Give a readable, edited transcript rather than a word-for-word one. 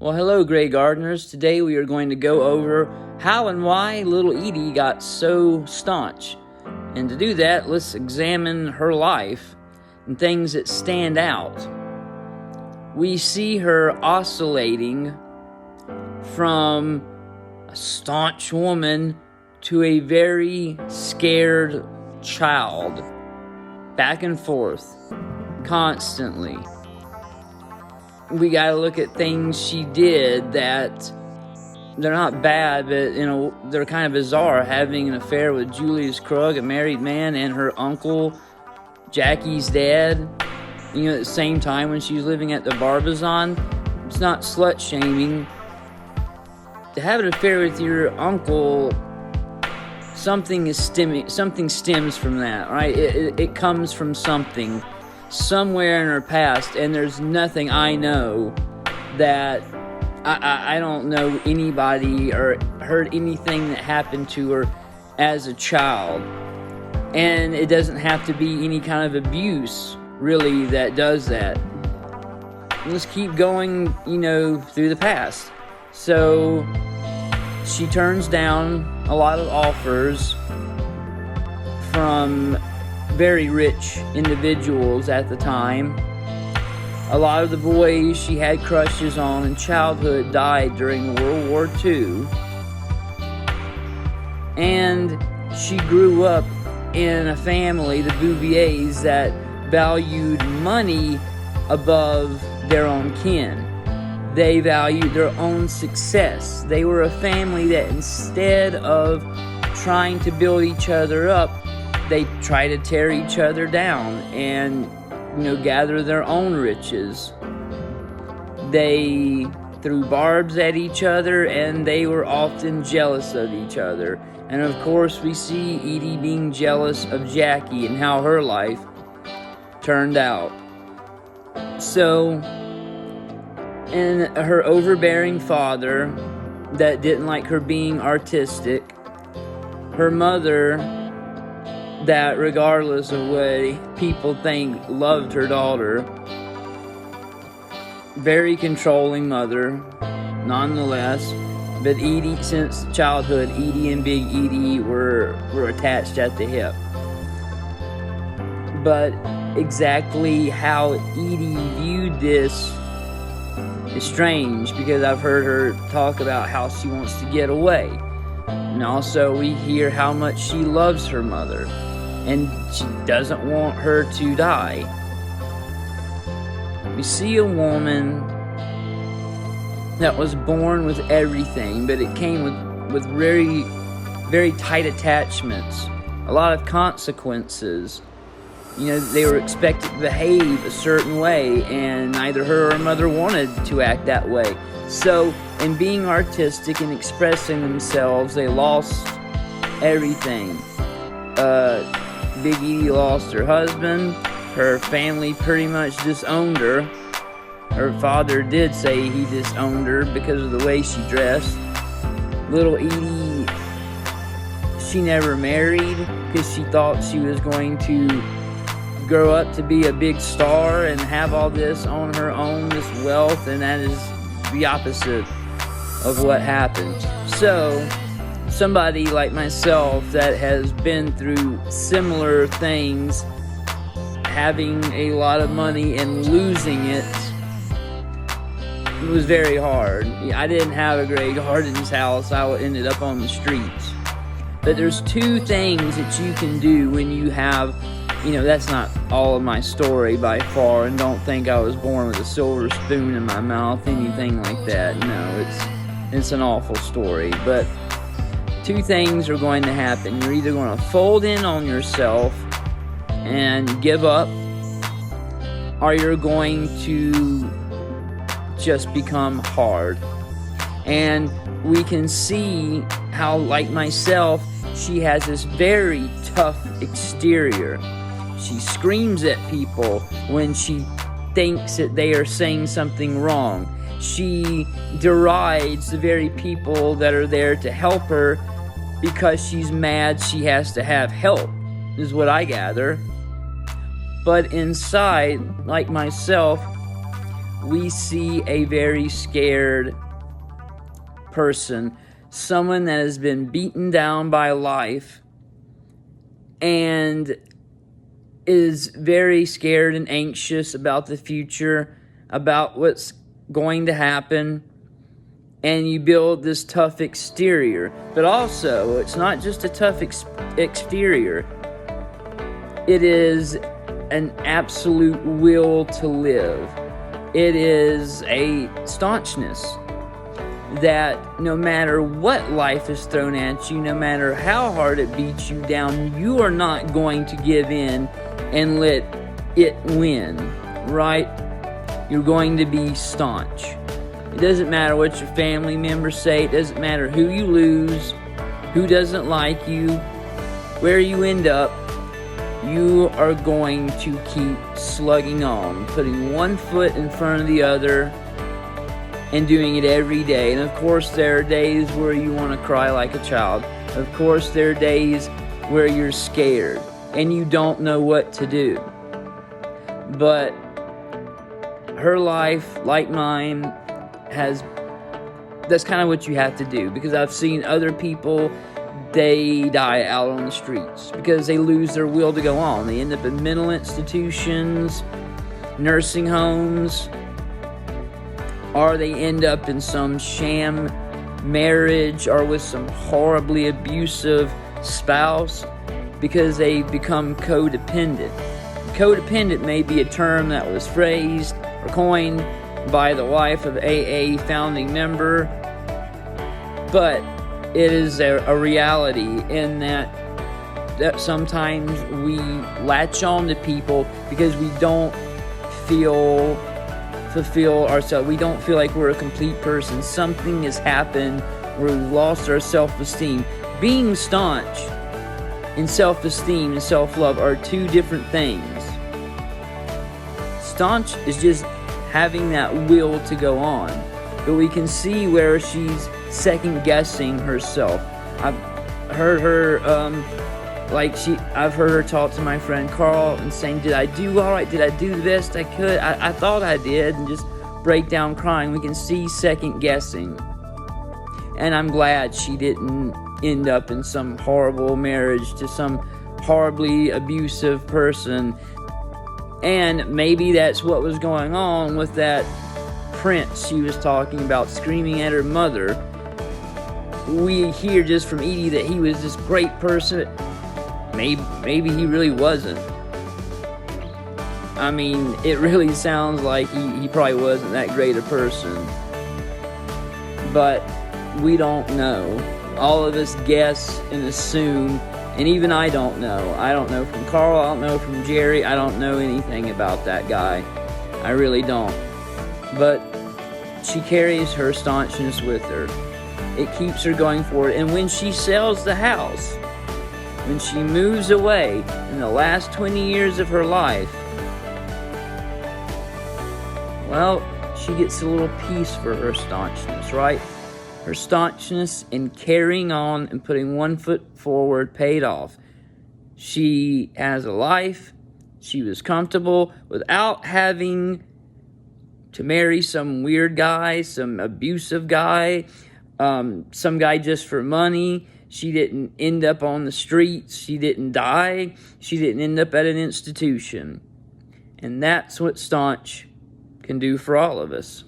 Well, hello, Gray Gardeners. Today we are going to go over how and why Little Edie got so staunch. And to do that, let's examine her life and things that stand out. We see her oscillating from a staunch woman to a very scared child, back and forth, constantly. We gotta look at things she did that they're not bad, but they're kind of bizarre. Having an affair with Julius Krug, a married man, and her uncle, Jackie's dad, at the same time when she's living at the Barbizon. It's not slut shaming. To have an affair with your uncle, something stems from that, right? It comes from something somewhere in her past, and there's nothing I know that I don't know anybody or heard anything that happened to her as a child. And it doesn't have to be any kind of abuse, really, that does that. Let's keep going, through the past. So she turns down a lot of offers from very rich individuals at the time. A lot of the boys she had crushes on in childhood died during World War II. And she grew up in a family, the Bouviers, that valued money above their own kin. They valued their own success. They were a family that instead of trying to build each other up, they try to tear each other down and, gather their own riches. They threw barbs at each other, and they were often jealous of each other. And of course, we see Edie being jealous of Jackie and how her life turned out. So, and her overbearing father that didn't like her being artistic, her mother that, regardless of what people think, loved her daughter. Very controlling mother, nonetheless. But Edie, since childhood, Edie and Big Edie were attached at the hip. But exactly how Edie viewed this is strange, because I've heard her talk about how she wants to get away. And also we hear how much she loves her mother, and she doesn't want her to die. We see a woman that was born with everything, but it came with very, very tight attachments, a lot of consequences. They were expected to behave a certain way, and neither her or her mother wanted to act that way. So, in being artistic and expressing themselves, they lost everything. Big Edie lost her husband. Her family pretty much disowned her. Her father did say he disowned her because of the way she dressed. Little Edie, she never married because she thought she was going to grow up to be a big star and have all this on her own, this wealth, and that is the opposite of what happened. So, somebody like myself that has been through similar things, having a lot of money and losing it, was very hard. I didn't have a Grey Gardens house. I ended up on the streets. But there's two things that you can do when you have, that's not all of my story by far, and don't think I was born with a silver spoon in my mouth, anything like that. No, it's an awful story. But two things are going to happen. You're either going to fold in on yourself and give up, or you're going to just become hard. And we can see how, like myself, she has this very tough exterior. She screams at people when she thinks that they are saying something wrong. She derides the very people that are there to help her because she's mad she has to have help, is what I gather. But inside, like myself, we see a very scared person, someone that has been beaten down by life and is very scared and anxious about the future, about what's going to happen. And you build this tough exterior. But also, it's not just a tough exterior. It is an absolute will to live. It is a staunchness that no matter what life is thrown at you, no matter how hard it beats you down, you are not going to give in and let it win, right? You're going to be staunch. It doesn't matter what your family members say. It doesn't matter who you lose, who doesn't like you, where you end up. You are going to keep slugging on, putting one foot in front of the other and doing it every day. And of course, there are days where you want to cry like a child. Of course, there are days where you're scared and you don't know what to do. But her life, like mine, that's kind of what you have to do, because I've seen other people, they die out on the streets because they lose their will to go on. They end up in mental institutions, nursing homes, or they end up in some sham marriage or with some horribly abusive spouse because they become codependent. Codependent may be a term that was phrased or coined by the wife of AA founding member, but it is a reality in that sometimes we latch on to people because we don't fulfill ourselves. We don't feel like we're a complete person. Something has happened where we've lost our self-esteem. Being staunch and self-esteem and self-love are two different things. Staunch is just having that will to go on, but we can see where she's second-guessing herself. I've heard her I've heard her talk to my friend Carl and saying, did I do all right? Did I do the best I could? I thought I did, and just break down crying. We can see second-guessing. And I'm glad she didn't end up in some horrible marriage to some horribly abusive person. And maybe that's what was going on with that prince she was talking about, screaming at her mother. We hear just from Edie that he was this great person. Maybe he really wasn't. I mean, it really sounds like he probably wasn't that great a person. But we don't know. All of us guess and assume, and even I don't know. I don't know from Carl, I don't know from Jerry, I don't know anything about that guy. I really don't. But she carries her staunchness with her. It keeps her going forward. And when she sells the house, when she moves away in the last 20 years of her life, well, she gets a little piece for her staunchness, right? Her staunchness in carrying on and putting one foot forward paid off. She has a life. She was comfortable without having to marry some weird guy, some abusive guy, some guy just for money. She didn't end up on the streets. She didn't die. She didn't end up at an institution. And that's what Staunch can do for all of us.